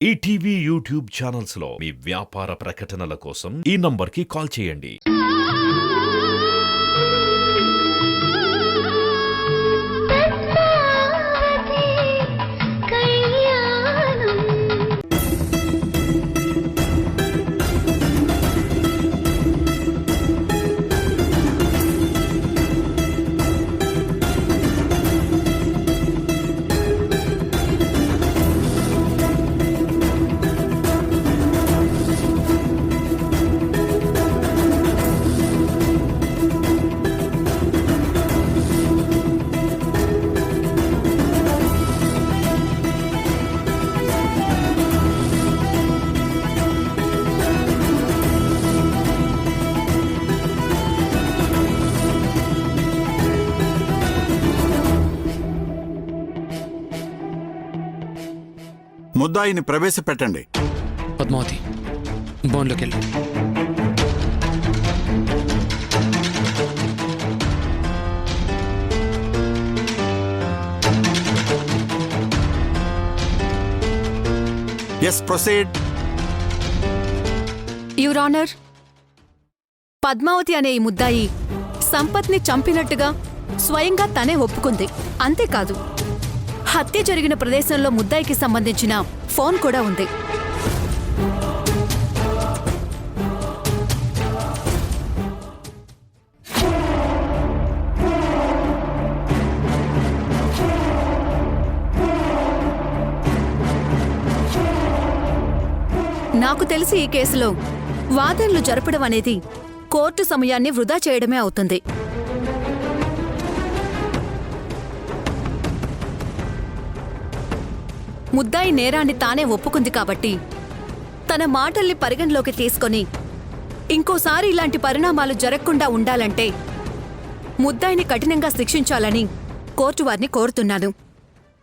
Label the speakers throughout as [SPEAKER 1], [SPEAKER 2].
[SPEAKER 1] ETV YouTube channels లో మీ వ్యాపార ప్రకటనల కోసం ఈ నంబర్కి కాల్ చేయండి.
[SPEAKER 2] ముద్దాయిని ప్రవేశపెట్టండి.
[SPEAKER 3] పద్మావతి, బోన్లోకి వెళ్ళు.
[SPEAKER 2] Yes, proceed.
[SPEAKER 4] Your honour, Padmavathi అనే ఈ ముద్దాయి సంపత్ని చంపినట్టుగా స్వయంగా తనే ఒప్పుకుంది. అంతేకాదు, హత్య జరిగిన ప్రదేశంలో ముద్దాయికి సంబంధించిన ఫోన్ కూడా ఉంది. నాకు తెలిసి ఈ కేసులో వాదనలు జరపడం అనేది కోర్టు సమయాన్ని వృధా చేయడమే అవుతుంది. ముద్దాయి నేరాన్ని తానే ఒప్పుకుంది కాబట్టి తన మాటల్ని పరిగణలోకి తీసుకొని ఇంకోసారి ఇలాంటి పరిణామాలు జరగకుండా ఉండాలంటే ముద్దాయిని కఠినంగా శిక్షించాలని కోర్టు వారిని కోరుతున్నాను.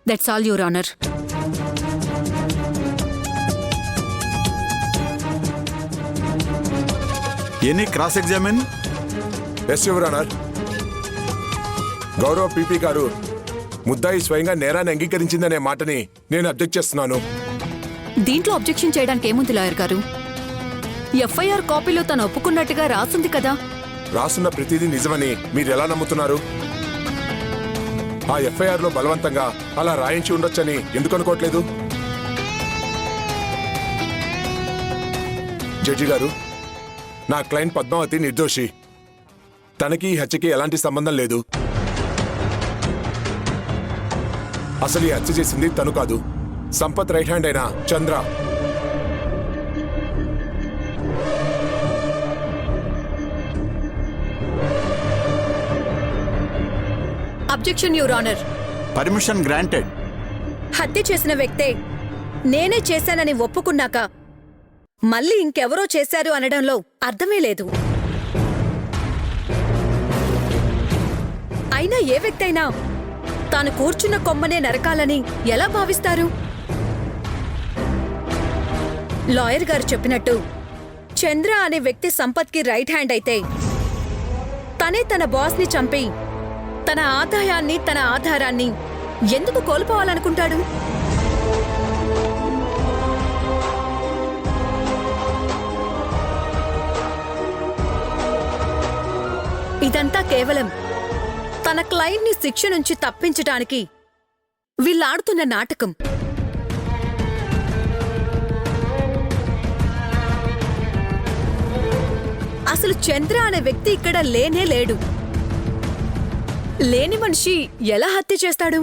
[SPEAKER 4] That's all, your honour.
[SPEAKER 2] Any cross examine?
[SPEAKER 5] Yes your honour. గౌరవ పీపీ గారు, ముద్దాయి స్వయంగా నేరాన్ని అంగీకరించిందనే మాటని నేను అబ్జెక్ట్ చేస్తున్నాను.
[SPEAKER 4] దీంట్లో అబ్జెక్షన్ చేయడానికి ఏముంది లాయర్ గారు? ఎఫ్ఐఆర్ కాపీలో తను ఒప్పుకున్నట్టుగా రాసుంది కదా.
[SPEAKER 5] రాసున్న ప్రతిదీ నిజమని మీరు ఎలా నమ్ముతున్నారు? ఆ ఎఫ్ఐఆర్ లో బలవంతంగా అలా రాయించి ఉండొచ్చని ఎందుకు అనుకోవట్లేదు? జడ్జి గారు, నా క్లయింట్ పద్మావతి నిర్దోషి. తనకి ఈ హత్యకి ఎలాంటి సంబంధం లేదు. అసలు ఈ హత్య చేసింది తను కాదు, సంపత్ రైట్ హ్యాండ్ అయిన Chandra.
[SPEAKER 4] Objection, your honour.
[SPEAKER 2] Permission granted.
[SPEAKER 4] హత్య చేసిన వ్యక్తే నేనే చేశానని ఒప్పుకున్నాక మళ్ళీ ఇంకెవరో చేశారు అనడంలో అర్థమే లేదు. అయినా ఏ వ్యక్తి అయినా తాను కూర్చున్న కొమ్మనే నరకాలని ఎలా భావిస్తారు? లాయర్ గారు చెప్పినట్టు చంద్ర అనే వ్యక్తి సంపత్కి రైట్ హ్యాండ్ అయితే తనే తన బాస్ని చంపి తన ఆదాయాన్ని, తన ఆధారాన్ని ఎందుకు కోల్పోవాలనుకుంటాడు? ఇదంతా కేవలం తన క్లయింట్ని శిక్ష నుంచి తప్పించటానికి వీళ్ళాడుతున్న నాటకం. అసలు చంద్ర అనే వ్యక్తి ఇక్కడ లేనే లేడు. లేని మనిషి ఎలా హత్య చేస్తాడు?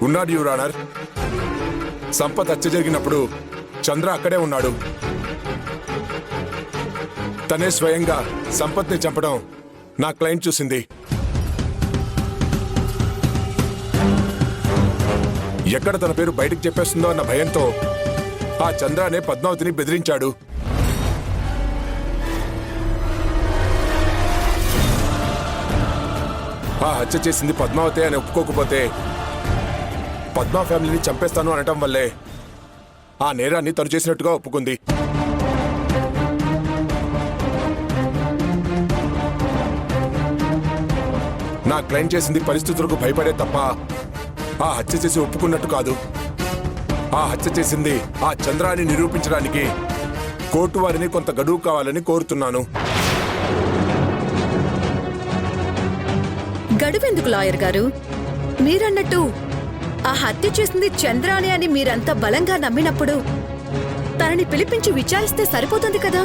[SPEAKER 5] ఉన్నాడు యువర్ ఆనర్. సంపత్ హత్య జరిగినప్పుడు చంద్ర అక్కడే ఉన్నాడు. తనే స్వయంగా సంపత్ని చంపడం నా క్లయింట్ చూసింది. ఎక్కడ తన పేరు బయటకు చెప్పేస్తుందో అన్న భయంతో ఆ చంద్రనే పద్మావతిని బెదిరించాడు. ఆ హత్య చేసింది పద్మావతి అని ఒప్పుకోకపోతే పద్మా ఫ్యామిలీని చంపేస్తాను అనటం వల్లే ఆ నేరాన్ని తను చేసినట్టుగా ఒప్పుకుంది. నా క్లయింట్ చేసింది పరిస్థితులకు భయపడే తప్ప ఆ హత్య చేసి ఒప్పుకున్నట్టు కాదు. ఆ హత్య చేసింది ఆ చంద్ర అని నిరూపించడానికి కోర్టు వారిని కొంత గడువు కావాలని కోరుతున్నాను.
[SPEAKER 4] గడువెందుకు లాయర్ గారు? మీరన్నట్టు ఆ హత్య చేసింది చంద్రాని అని మీరంతా బలంగా నమ్మినప్పుడు తనని పిలిపించి విచారిస్తే సరిపోతుంది కదా.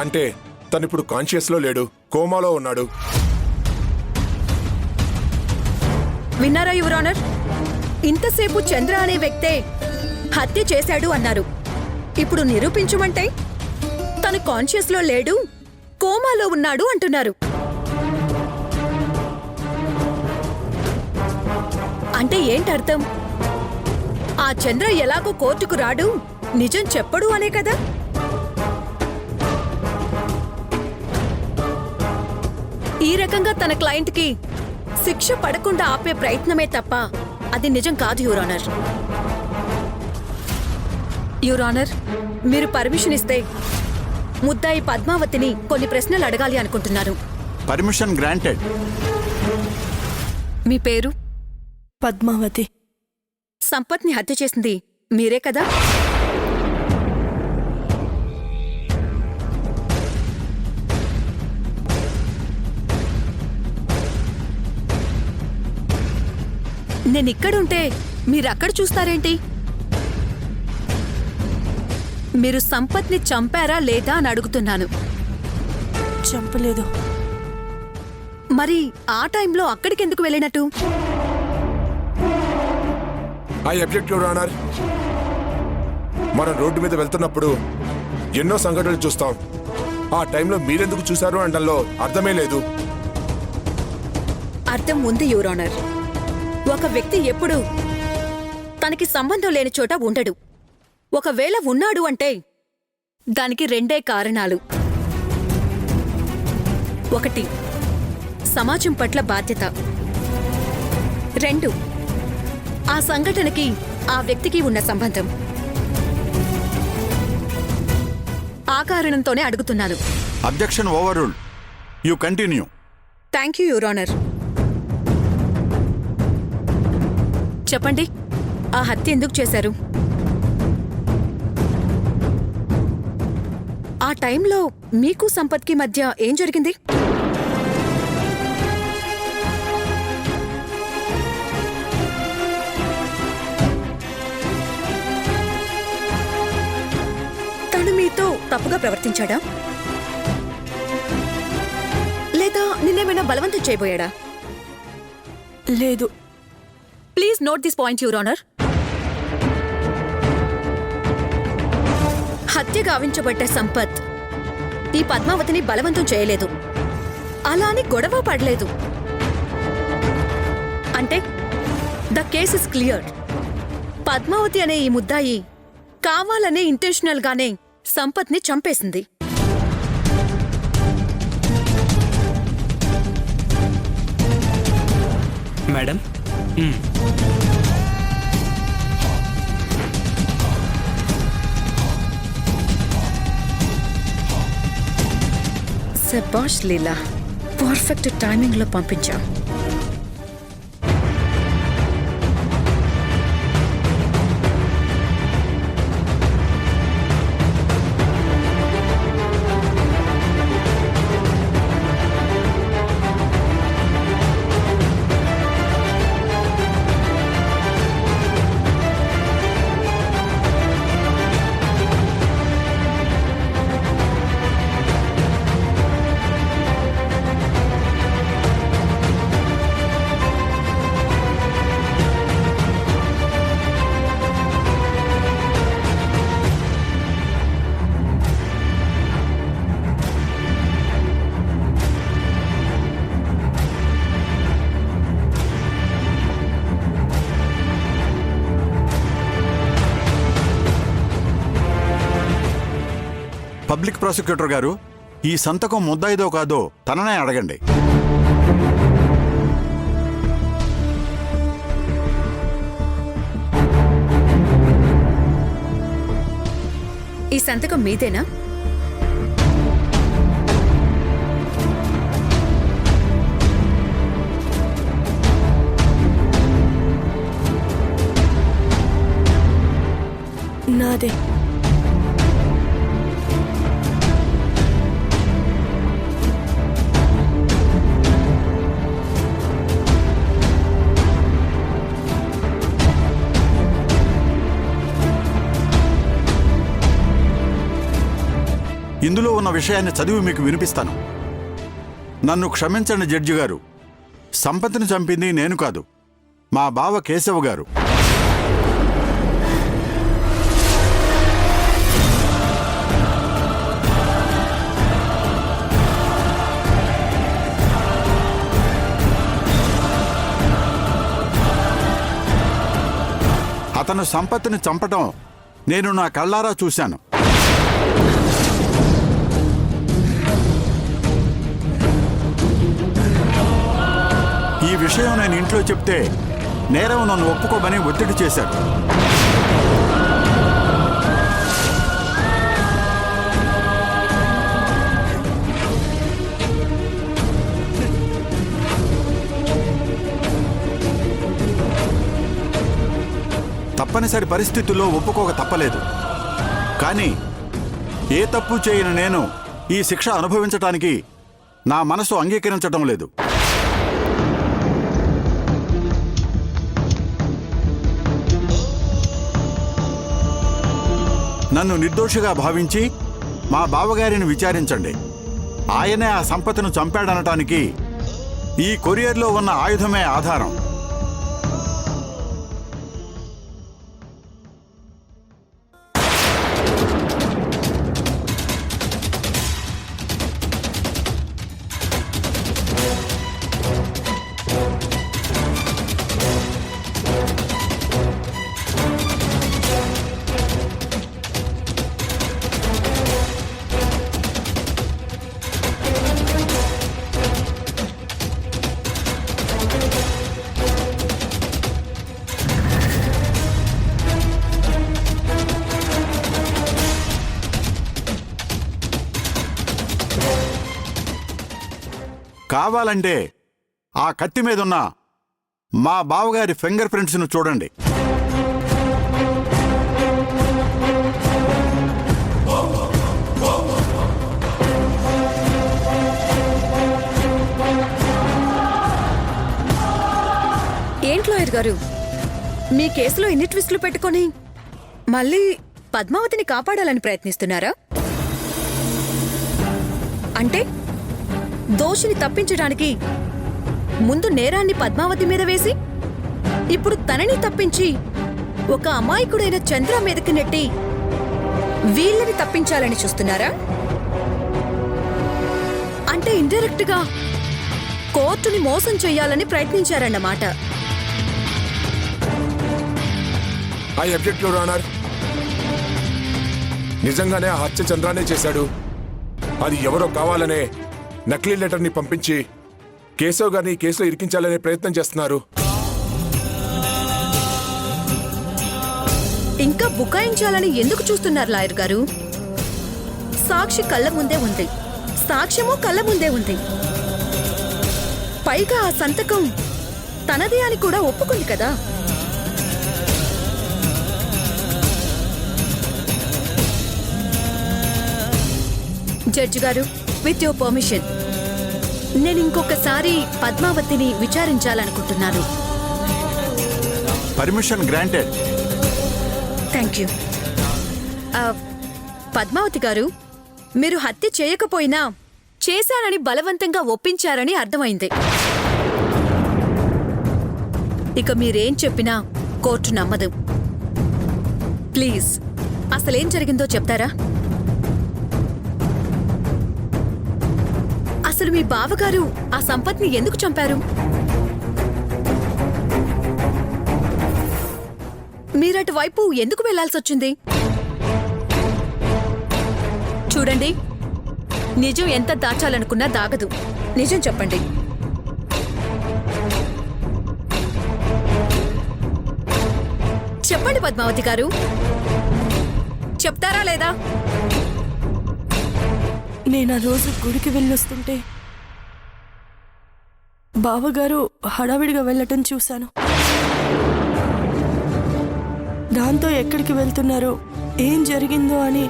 [SPEAKER 5] అంటే తనిప్పుడు కాన్షియస్ లో లేడు, కోమాలో ఉన్నాడు.
[SPEAKER 4] విన్నారా యువర్ ఆనర్? ఇంతసేపు చంద్ర అనే వ్యక్తే హత్య చేశాడు అన్నారు. ఇప్పుడు నిరూపించమంటే తను కాన్షియస్ లో లేడు, కోమాలో ఉన్నాడు అంటున్నారు. అంటే ఏంటర్థం? ఆ చంద్ర ఎలాగో కోర్టుకు రాడు, నిజం చెప్పడు అనే కదా. ఈ రకంగా తన క్లయింట్కి శిక్ష పడకుండా ఆపే ప్రయత్నమే తప్ప అది నిజం కాదు యువర్ ఆనర్. యువర్ ఆనర్, మీరు పర్మిషన్ ఇస్తే ముద్దాయి పద్మావతిని కొన్ని ప్రశ్నలు అడగాలి అనుకుంటున్నాను.
[SPEAKER 2] Permission granted.
[SPEAKER 4] మీ పేరు?
[SPEAKER 6] పద్మావతి.
[SPEAKER 4] సంపత్ని హత్య చేసింది మీరే కదా? నేనిక్కడుంటే మీరక్కడ చూస్తారేంటి? మీరు సంపత్ని చంపారా లేదా అని అడుగుతున్నాను.
[SPEAKER 6] చంపలేదు.
[SPEAKER 4] మరి ఆ టైంలో అక్కడికెందుకు వెళ్ళినట్టు?
[SPEAKER 5] I object your honour. మనం రోడ్డు మీద వెళ్తున్నప్పుడు ఎన్నో సంఘటనలు చూస్తాం. ఆ టైంలో మీరెందుకు చూశారు అనడంలో అర్థమే లేదు.
[SPEAKER 4] అర్థం ఉంది యువర్ ఆనర్. ఒక వ్యక్తి ఎప్పుడూ తనకి సంబంధం లేని చోట ఉండడు. ఒకవేళ ఉన్నాడు అంటే దానికి రెండే కారణాలు. ఒకటి, సమాజం పట్ల బాధ్యత. రెండు, ఆ సంఘటనకి ఆ వ్యక్తికి ఉన్న సంబంధం. ఆ కారణంతోనే అడుగుతున్నాను.
[SPEAKER 2] Objection over ruled. You continue.
[SPEAKER 4] Thank you your honour. చెప్పండి, ఆ హత్య ఎందుకు చేశారు? ఆ టైంలో మీకు సంపత్కి మధ్య ఏం జరిగింది? తను మీతో తప్పుగా ప్రవర్తించాడా? లేదా నిన్నేమైనా బలవంతం చేయబోయాడా?
[SPEAKER 6] లేదు.
[SPEAKER 4] Please note this point your honour. హత్య గావించబడ్డ సంపత్ ఈ పద్మావతిని బలవంతం చేయలేదు, అలా అని గొడవ పడలేదు. అంటే the case is clear. Padmavathi అనే ఈ ముద్దాయి కావాలనే ఇంటెన్షనల్ గానే సంపత్ని చంపేసింది.
[SPEAKER 3] మేడం,
[SPEAKER 4] శభాష్ లీలా, పర్ఫెక్ట్ టైమింగ్ లో పంపించా.
[SPEAKER 2] పబ్లిక్ ప్రాసిక్యూటర్ గారు, ఈ సంతకం ముద్దాయిదో కాదో తననే అడగండి.
[SPEAKER 4] ఈ సంతకం మీదేనా?
[SPEAKER 6] నాదే.
[SPEAKER 2] ఇందులో ఉన్న విషయాన్ని చదివి మీకు వినిపిస్తాను. నన్ను క్షమించండి జడ్జి గారు. సంపత్తిని చంపింది నేను కాదు, మా బావ కేశవ్ గారు. అతను సంపత్తిని చంపటం నేను నా కళ్ళారా చూశాను. ఈ విషయం నేను ఇంట్లో చెప్తే నేరం నన్ను ఒప్పుకోమని ఒత్తిడి చేశాడు. తప్పనిసరి పరిస్థితుల్లో ఒప్పుకోక తప్పలేదు. కానీ ఏ తప్పు చేయని నేను ఈ శిక్ష అనుభవించటానికి నా మనసు అంగీకరించడం లేదు. నన్ను నిర్దోషిగా భావించి మా బావగారిని విచారించండి. ఆయనే ఆ సంపత్తును చంపాడనటానికి ఈ కొరియర్లో ఉన్న ఆయుధమే ఆధారం. కావాలంటే ఆ కత్తి మీదున్న మా బావగారి ఫింగర్ ప్రింట్స్ను చూడండి.
[SPEAKER 4] ఏంటి లాయర్ గారు, మీ కేసులో ఇన్ని ట్విస్టులు పెట్టుకొని మళ్ళీ పద్మావతిని కాపాడాలని ప్రయత్నిస్తున్నారా? అంటే దోషిని తప్పించడానికి ముందు నేరాన్ని పద్మావతి మీద వేసి ఇప్పుడు తనని తప్పించి ఒక అమాయకుడైన చంద్ర మీదకి నెట్టి వీళ్ళని తప్పించాలని చూస్తున్నారా? అంటే ఇండైరెక్ట్ గా కోర్టుని మోసం చెయ్యాలని ప్రయత్నించారన్నమాట.
[SPEAKER 5] I object your honour. నిజంగానే ఆ హత్య చంద్రానే చేశాడు. అది ఎవరో కావాలనే నకిలీ లెటర్ని పంపించి కేశవ్ గారిని కేసులో ఇరికించాలనే ప్రయత్నం చేస్తున్నారు.
[SPEAKER 4] ఇంకా బుకాయించాలని ఎందుకు చూస్తున్నారు లాయర్ గారు? సాక్షి కళ్ళ ముందే ఉంది, సాక్ష్యము కళ్ళ ముందే ఉంది. పైగా ఆ సంతకం తనదే అని కూడా ఒప్పుకుంది కదా. జడ్జి గారు, విత్ యువర్ పర్మిషన్, నేను ఇంకొకసారి పద్మావతిని విచారించాలనుకుంటున్నాను.
[SPEAKER 2] Permission granted.
[SPEAKER 4] Thank you. Padmavathi గారు, మీరు హత్య చేయకపోయినా చేశానని బలవంతంగా ఒప్పించారని అర్థమైంది. ఇక మీరేం చెప్పినా కోర్టు నమ్మదు. ప్లీజ్ అసలేం జరిగిందో చెప్తారా? అసలు మీ బావగారు ఆ సంపత్ని ఎందుకు చంపారు? మీరటువైపు ఎందుకు వెళ్లాల్సొచ్చింది? చూడండి, నిజం ఎంత దాచాలనుకున్నా దాగదు. నిజం చెప్పండి. చెప్పండి పద్మావతి గారు, చెప్తారా లేదా?
[SPEAKER 6] నేను ఆ రోజు గుడికి వెళ్ళొస్తుంటే బావగారు హడావిడిగా వెళ్ళటం చూశాను. దాంతో ఎక్కడికి వెళ్తున్నారో ఏం జరిగిందో అని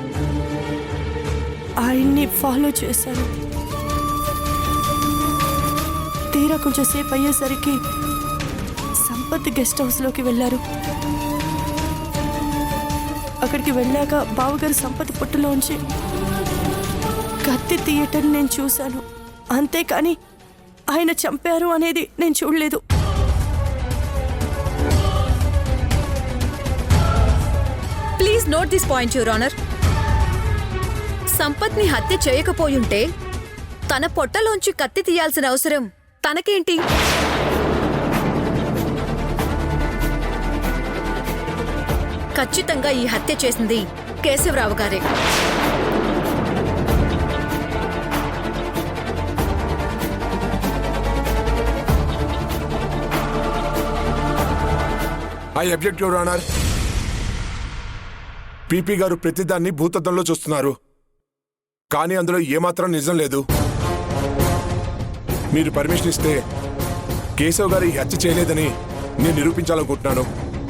[SPEAKER 6] ఆయన్ని ఫాలో చేశాను. తీరా కొంచెం సేపు అయ్యేసరికి సంపత్ గెస్ట్ హౌస్లోకి వెళ్ళారు. అక్కడికి వెళ్ళాక బావగారు సంపత్ పుట్టులోంచి కత్తి తీయటం నేను చూశాను. అంతేకాని ఆయన చంపారు అనేది నేను చూడలేదు.
[SPEAKER 4] Please note this point, your honour. సంపత్ని హత్య చేయకపోయుంటే తన పొట్టలోంచి కత్తి తీయాల్సిన అవసరం తనకేంటి? ఖచ్చితంగా ఈ హత్య చేసింది కేశవరావు గారే.
[SPEAKER 5] I object your honour. PP గారు ప్రతిదాన్ని భూతద్దంలో చూస్తున్నారు, కానీ అందులో ఏమాత్రం నిజం లేదు. మీరు పర్మిషన్ ఇస్తే కేశవ్ గారు ఈ హత్య చేయలేదని నేను నిరూపించాలనుకుంటున్నాను.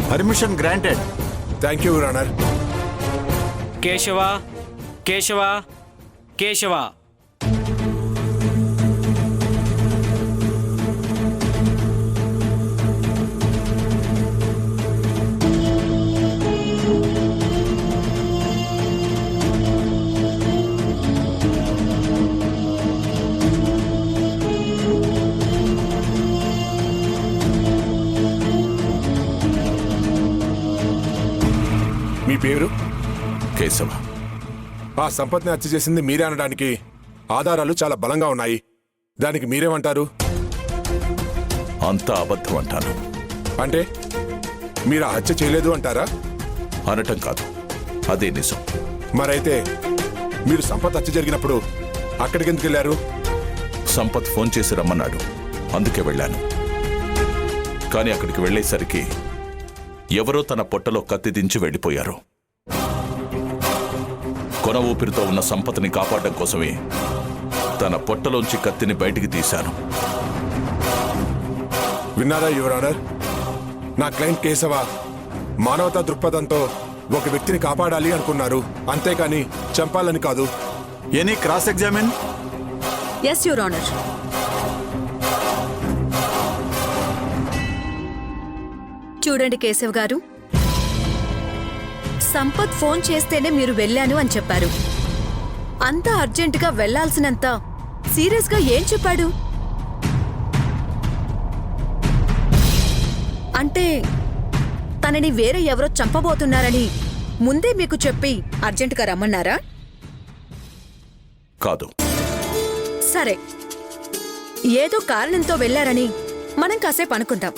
[SPEAKER 2] Permission granted.
[SPEAKER 5] Thank you your honour.
[SPEAKER 7] Keshava, Keshava, Keshava.
[SPEAKER 5] మీ పేరు?
[SPEAKER 2] కేశవ.
[SPEAKER 5] ఆ సంపత్ని హత్య చేసింది మీరే అనడానికి ఆధారాలు చాలా బలంగా ఉన్నాయి. దానికి మీరేమంటారు?
[SPEAKER 8] అంతా అబద్ధం అంటాను.
[SPEAKER 5] అంటే మీరు ఆ హత్య చేయలేదు అంటారా?
[SPEAKER 8] అనటం కాదు, అదే నిజం.
[SPEAKER 5] మరైతే మీరు సంపత్ హత్య జరిగినప్పుడు అక్కడికి ఎందుకు వెళ్ళారు?
[SPEAKER 8] సంపత్ ఫోన్ చేసి రమ్మన్నాడు, అందుకే వెళ్ళాను. కానీ అక్కడికి వెళ్ళేసరికి ఎవరో తన పొట్టలో కత్తి దించి వెళ్ళిపోయారు. కొన ఊపిరితో ఉన్న సంపత్ని కాపాడడం కోసమే తన పొట్టలోంచి కత్తిని బయటికి తీశాను.
[SPEAKER 5] విన్నారా యువర్ ఆనర్? నా క్లయింట్ కేశవ మానవతా దృక్పథంతో ఒక వ్యక్తిని కాపాడాలి అనుకున్నారు, అంతేకాని చంపాలని కాదు.
[SPEAKER 2] Any cross examine?
[SPEAKER 4] Yes your honour. చూడండి కేశవ్ గారు, సంపత్ ఫోన్ చేస్తేనే మీరు వెళ్ళాను అని చెప్పారు. అంత అర్జెంటుగా వెళ్లాల్సినంత సీరియస్గా ఏం చెప్పాడు? అంటే తనని వేరే ఎవరో చంపబోతున్నారని ముందే మీకు చెప్పి అర్జెంటుగా రమ్మన్నారా?
[SPEAKER 8] కాదు.
[SPEAKER 4] సరే, ఏదో కారణంతో వెళ్లారని మనం కాసేపు అనుకుందాం.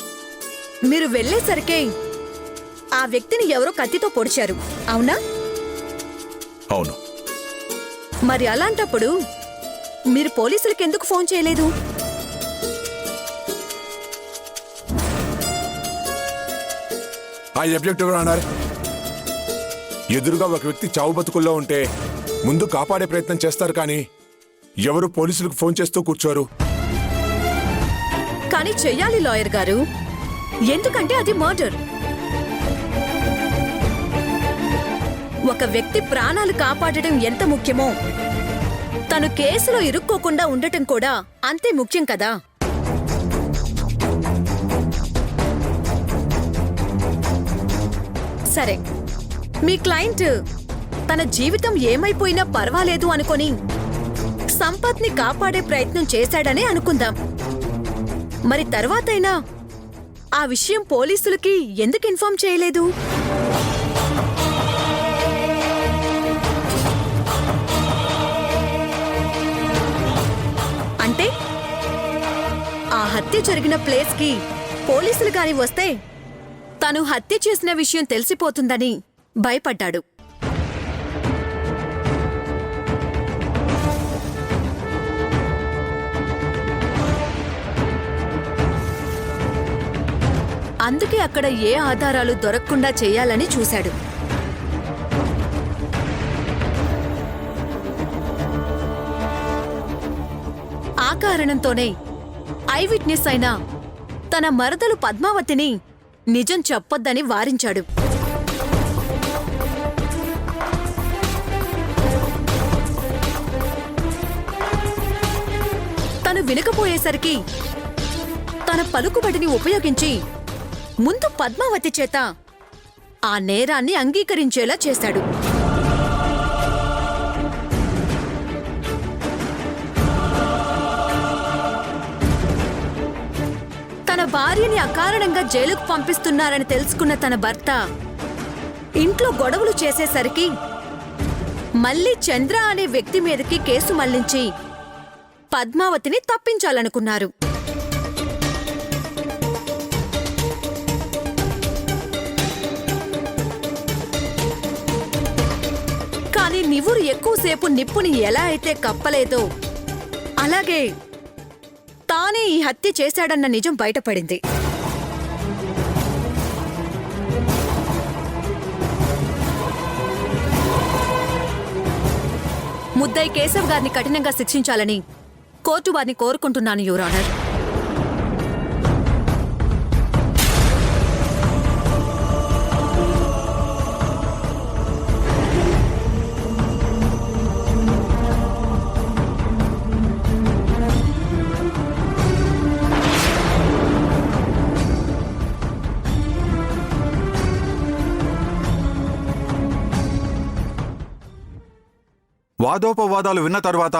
[SPEAKER 4] మీరు వెళ్లేసరికే ఆ వ్యక్తిని ఎవరో కత్తితో పొడిచారు, అవునా?
[SPEAKER 8] అవును.
[SPEAKER 4] మరి అలాంటప్పుడు మీరు పోలీసులకు ఎందుకు ఫోన్ చేయలేదు?
[SPEAKER 5] I object your honour. ఎదురుగా ఒక వ్యక్తి చావు బతుకుల్లో ఉంటే ముందు కాపాడే ప్రయత్నం చేస్తారు, కానీ ఎవరు పోలీసులకు ఫోన్ చేస్తూ కూర్చోరు.
[SPEAKER 4] కానీ చెయ్యాలి లాయర్ గారు, ఎందుకంటే అది మర్డర్. ఒక వ్యక్తి ప్రాణాలు కాపాడటం ఎంత ముఖ్యమో తను కేసులో ఇరుక్కోకుండా ఉండటం కూడా అంతే ముఖ్యం కదా. సరే, మీ క్లయింట్ తన జీవితం ఏమైపోయినా పర్వాలేదు అనుకొని సంపత్ని కాపాడే ప్రయత్నం చేశాడనే అనుకుందాం. మరి తర్వాతైనా ఆ విషయం పోలీసులకి ఎందుకు ఇన్ఫార్మ్ చేయలేదు? అంటే ఆ హత్య జరిగిన ప్లేస్కి పోలీసులు గాని వస్తే తను హత్య చేసిన విషయం తెలిసిపోతుందని భయపడ్డాడు. అందుకే అక్కడ ఏ ఆధారాలు దొరకకుండా చేయాలని చూశాడు. ఆ కారణంతోనే ఐ విట్నెస్ అయిన తన మరదలు పద్మావతిని నిజం చెప్పొద్దని వారించాడు. తాను వినకపోయేసరికి తన పలుకుబడిని ఉపయోగించి ముందు పద్మావతి చేత ఆ నేరాన్ని అంగీకరించేలా చేశాడు. తన భార్యని అకారణంగా జైలుకు పంపిస్తున్నారని తెలుసుకున్న తన భర్త ఇంట్లో గొడవలు చేసేసరికి మళ్ళీ చంద్ర అనే వ్యక్తి మీదకి కేసు మళ్లించి పద్మావతిని తప్పించాలనుకున్నారు. కానీ నివురు ఎక్కువసేపు నిప్పుని ఎలా అయితే కప్పలేదో అలాగే తానే ఈ హత్య చేశాడన్న నిజం బయటపడింది. ముద్దాయి కేశవ్ గారిని కఠినంగా శిక్షించాలని కోర్టు వారిని కోరుకుంటున్నాను, యువర్ ఆనర్.
[SPEAKER 2] వాదోపవాదాలు విన్న తర్వాత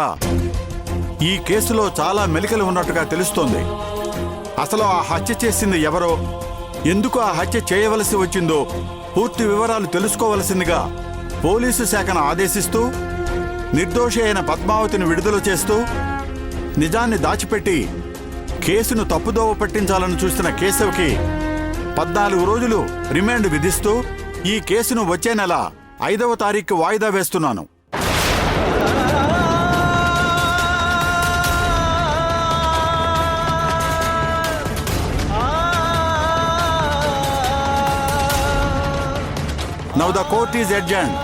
[SPEAKER 2] ఈ కేసులో చాలా మెలికలు ఉన్నట్టుగా తెలుస్తోంది. అసలు ఆ హత్య చేసింది ఎవరో, ఎందుకు ఆ హత్య చేయవలసి వచ్చిందో పూర్తి వివరాలు తెలుసుకోవలసిందిగా పోలీసు శాఖను ఆదేశిస్తూ నిర్దోషి అయిన పద్మావతిని విడుదల చేస్తూ నిజాన్ని దాచిపెట్టి కేసును తప్పుదోవ పట్టించాలని చూస్తున్న కేశవ్కి 14 రోజులు రిమాండ్ విధిస్తూ ఈ కేసును వచ్చే నెల 5వ తారీఖు వాయిదా వేస్తున్నాను. Now the court is adjourned.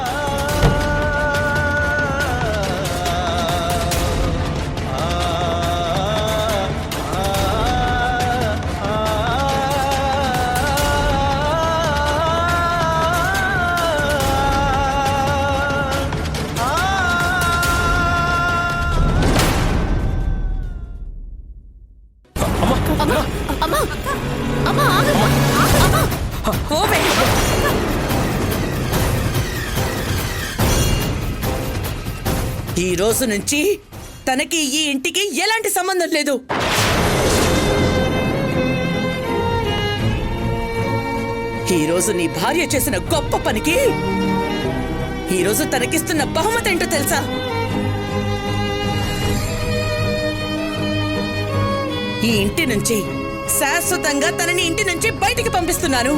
[SPEAKER 9] ఈ రోజు నుంచి తనకి ఈ ఇంటికి ఎలాంటి సంబంధం లేదు. ఈ రోజు నీ భార్య చేసిన గొప్ప పనికి ఈ రోజు తనకిస్తున్న బహుమతి ఏంటో తెలుసా? ఈ ఇంటి నుంచి శాశ్వతంగా తనని ఇంటి నుంచి బయటికి పంపిస్తున్నాను.